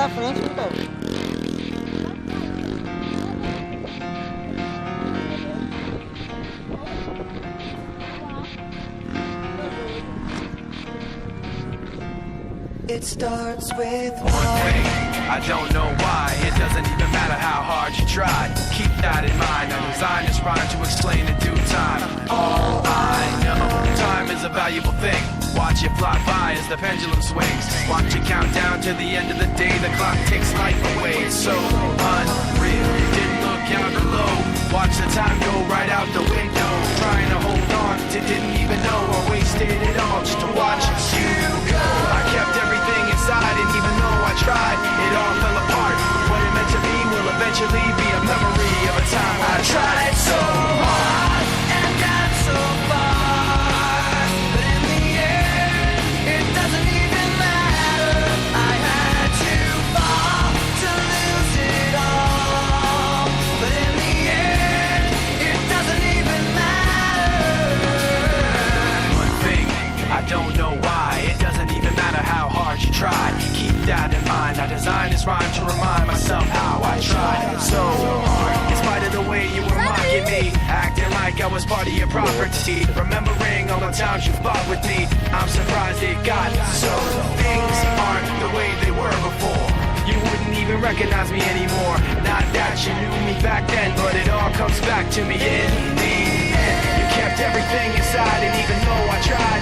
na frente, então. It starts with one thing. I don't know why. It doesn't even matter how hard you try. Keep that in mind. I designed this rhyme to explain in due time. All I know, time is a valuable thing. Watch it fly by as the pendulum swings. Watch it count down to the end of the day. The clock takes life away. It's so unreal. Didn't look out below. Watch the time go right out the window. Trying to hold on to didn't even know I wasted it all just to watch you go. I kept everything inside, and even though I tried, it all fell apart. What it meant to be will eventually be a memory of a time I tried so hard and got so far. But in the end, it doesn't even matter. I had to fall to lose it all. But in the end, it doesn't even matter. One thing, I don't know why. It doesn't even matter how hard you try. Keep that in mind. I designed this rhyme to remind myself how I tried so hard. In spite of the way you were mocking me, acting like I was part of your property, remembering all the times you fought with me, I'm surprised it got so. Things aren't the way they were before. You wouldn't even recognize me anymore. Not that you knew me back then, but it all comes back to me in the end. You kept everything inside, and even though I tried,